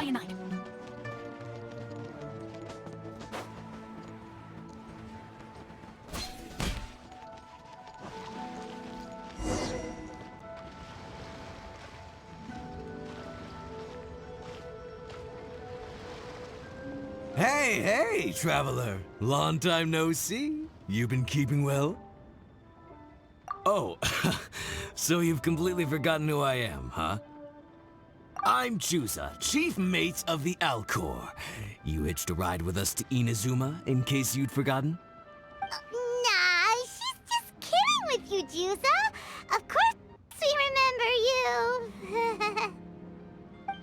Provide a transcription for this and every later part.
cyanide. Hey, traveler. Long time no see. You been keeping well? Oh, so you've completely forgotten who I am, huh? I'm Juza, chief mate of the Alcor. You hitched a ride with us to Inazuma, in case you'd forgotten? Nah, she's just kidding with you, Juza. Of course we remember you.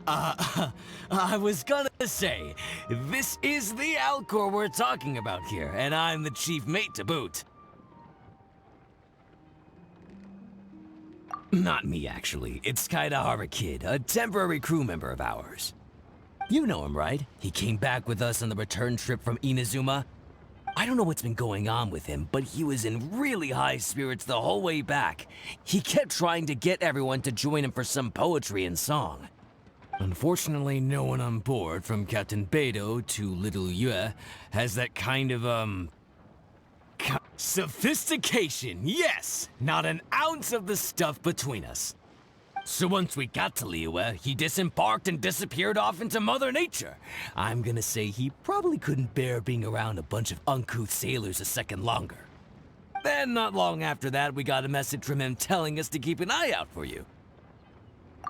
I was gonna say, this is the Alcor we're talking about here, and I'm the chief mate to boot. Not me, actually. It's Kazuha Kid, a temporary crew member of ours. You know him, right? He came back with us on the return trip from Inazuma. I don't know what's been going on with him, but he was in really high spirits the whole way back. He kept trying to get everyone to join him for some poetry and song. Unfortunately, no one on board, from Captain Beidou to little Liyue, has that kind of, sophistication, yes! Not an ounce of the stuff between us. So once we got to Liyue, he disembarked and disappeared off into Mother Nature. I'm gonna say he probably couldn't bear being around a bunch of uncouth sailors a second longer. Then, not long after that, we got a message from him telling us to keep an eye out for you.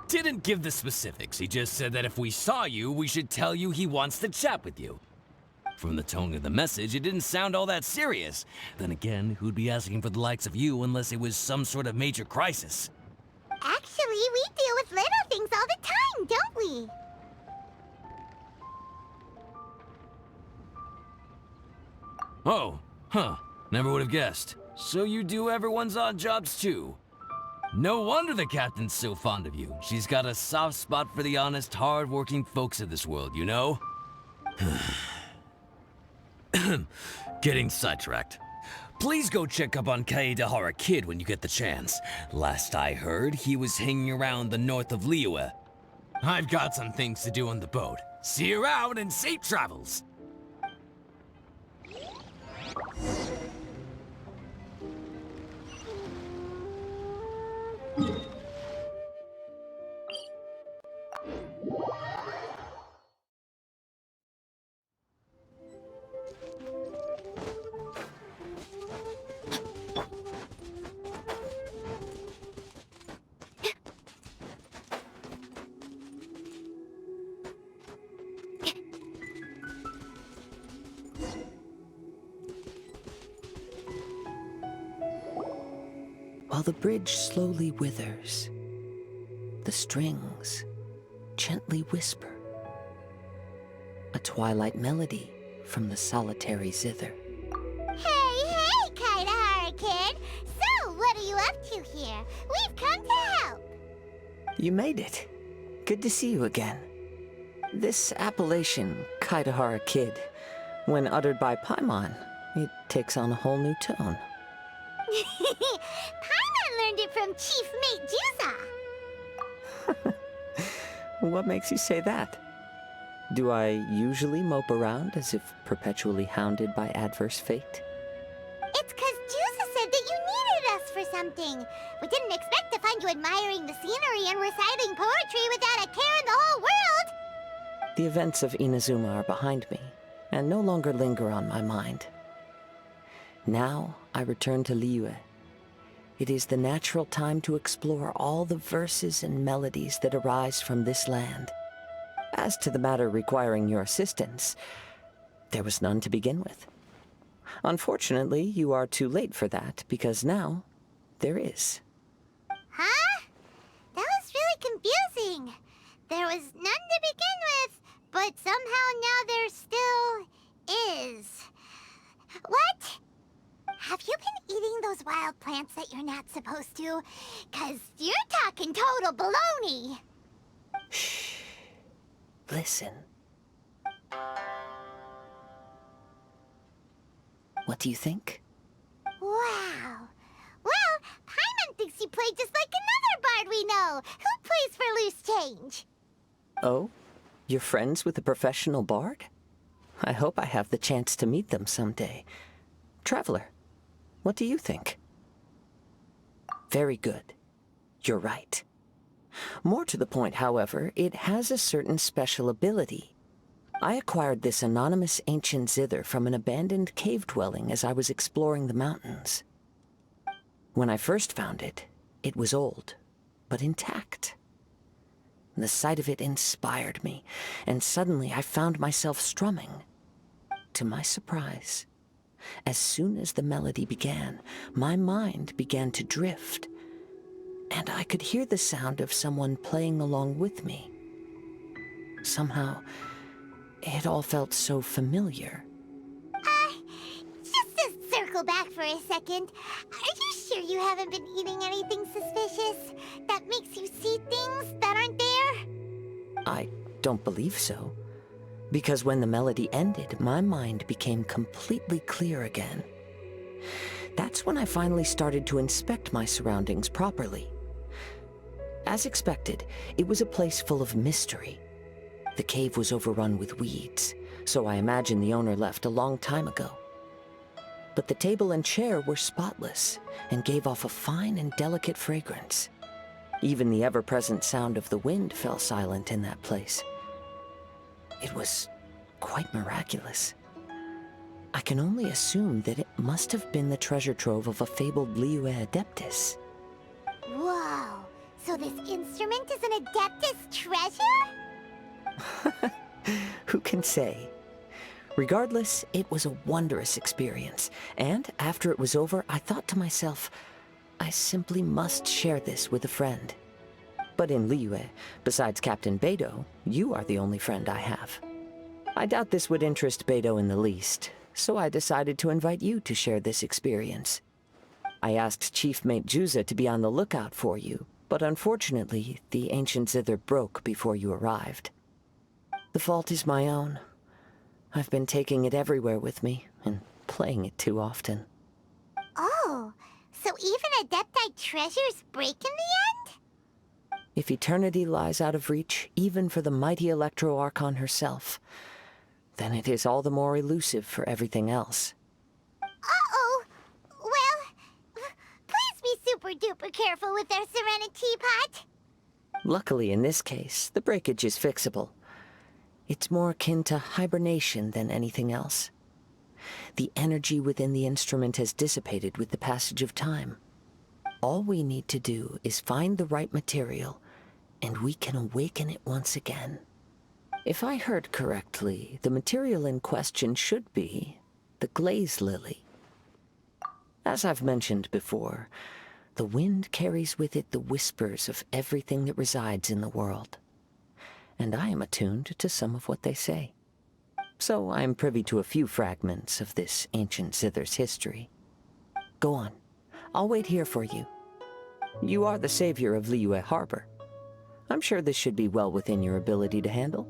Didn't give the specifics, he just said that if we saw you, we should tell you he wants to chat with you. From the tone of the message, it didn't sound all that serious. Then again, who'd be asking for the likes of you unless it was some sort of major crisis? Actually, we deal with little things all the time, don't we? Oh, huh. Never would have guessed. So you do everyone's odd jobs too. No wonder the captain's so fond of you. She's got a soft spot for the honest, hard-working folks of this world, you know? Getting sidetracked. Please go check up on Kazuha Kid when you get the chance. Last I heard, he was hanging around the north of Liyue. I've got some things to do on the boat. See you around and safe travels! While the bridge slowly withers, the strings gently whisper, a twilight melody from the solitary zither. Hey, Kazuha Kid! So, what are you up to here? We've come to help! You made it. Good to see you again. This appellation, Kazuha Kid, when uttered by Paimon, it takes on a whole new tone. Paimon learned it from Chief Mate Juza. What makes you say that? Do I usually mope around as if perpetually hounded by adverse fate? It's 'cause Juza said that you needed us for something. We didn't expect to find you admiring the scenery and reciting poetry without a care in the whole world. The events of Inazuma are behind me, and no longer linger on my mind. Now I return to Liyue. It is the natural time to explore all the verses and melodies that arise from this land. As to the matter requiring your assistance, there was none to begin with. Unfortunately, you are too late for that, because now there is. Huh? That was really confusing. There was none to begin with, but somehow now there still is. What? Have you been eating those wild plants that you're not supposed to? 'Cause you're talking total baloney. Shh. Listen. What do you think? Wow. Well, Paimon thinks you play just like another bard we know, who plays for loose change. Oh? You're friends with a professional bard? I hope I have the chance to meet them someday. Traveler, what do you think? Very good. You're right. More to the point, however, it has a certain special ability. I acquired this anonymous ancient zither from an abandoned cave dwelling as I was exploring the mountains. When I first found it, it was old, but intact. The sight of it inspired me, and suddenly I found myself strumming. To my surprise, as soon as the melody began, my mind began to drift, and I could hear the sound of someone playing along with me. Somehow, it all felt so familiar. Just to circle back for a second, are you sure you haven't been eating anything suspicious that makes you see things that aren't there? I don't believe so, because when the melody ended, my mind became completely clear again. That's when I finally started to inspect my surroundings properly. As expected, it was a place full of mystery. The cave was overrun with weeds, so I imagine the owner left a long time ago. But the table and chair were spotless and gave off a fine and delicate fragrance. Even the ever-present sound of the wind fell silent in that place. It was quite miraculous. I can only assume that it must have been the treasure trove of a fabled Liyue adeptus. Whoa, so this instrument is an adeptus treasure? Who can say? Regardless, it was a wondrous experience, and after it was over, I thought to myself, I simply must share this with a friend. But in Liyue, besides Captain Beidou, you are the only friend I have. I doubt this would interest Beidou in the least, so I decided to invite you to share this experience. I asked Chief Mate Juza to be on the lookout for you, but unfortunately, the ancient zither broke before you arrived. The fault is my own. I've been taking it everywhere with me, and playing it too often. Oh, so even adepti treasures break in the end? If eternity lies out of reach, even for the mighty Electro-Archon herself, then it is all the more elusive for everything else. Uh-oh! Well, please be super-duper careful with their Serenity Pot. Luckily, in this case, the breakage is fixable. It's more akin to hibernation than anything else. The energy within the instrument has dissipated with the passage of time. All we need to do is find the right material, and we can awaken it once again. If I heard correctly, the material in question should be the glaze lily. As I've mentioned before, the wind carries with it the whispers of everything that resides in the world. And I am attuned to some of what they say. So I am privy to a few fragments of this ancient zither's history. Go on. I'll wait here for you. You are the savior of Liyue Harbor. I'm sure this should be well within your ability to handle.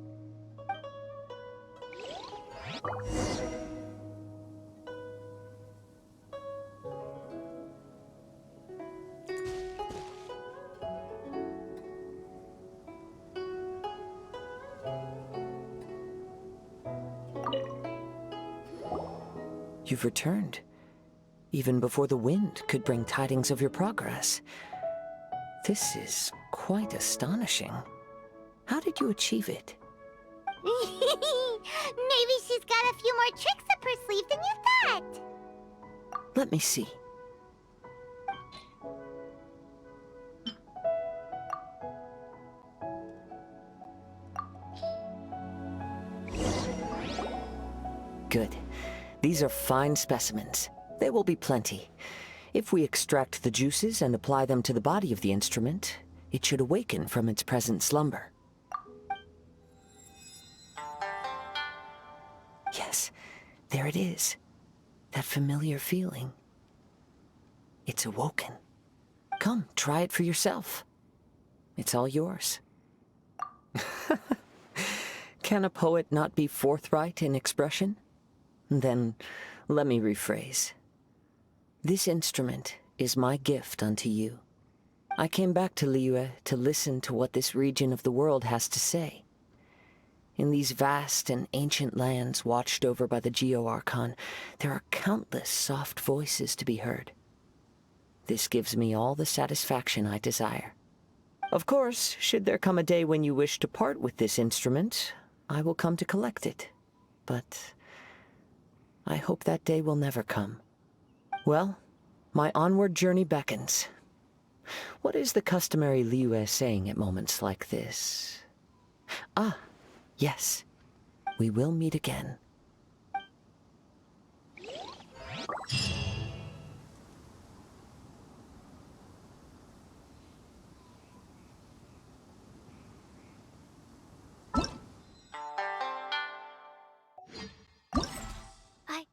You've returned, even before the wind could bring tidings of your progress. This is quite astonishing. How did you achieve it? Maybe she's got a few more tricks up her sleeve than you thought. Let me see. Good. These are fine specimens. There will be plenty. If we extract the juices and apply them to the body of the instrument, it should awaken from its present slumber. Yes, there it is. That familiar feeling. It's awoken. Come, try it for yourself. It's all yours. Can a poet not be forthright in expression? Then, let me rephrase. This instrument is my gift unto you. I came back to Liyue to listen to what this region of the world has to say. In these vast and ancient lands watched over by the Geo-Archon, there are countless soft voices to be heard. This gives me all the satisfaction I desire. Of course, should there come a day when you wish to part with this instrument, I will come to collect it. But I hope that day will never come. Well, my onward journey beckons. What is the customary Liyue saying at moments like this? Ah, yes. We will meet again. I...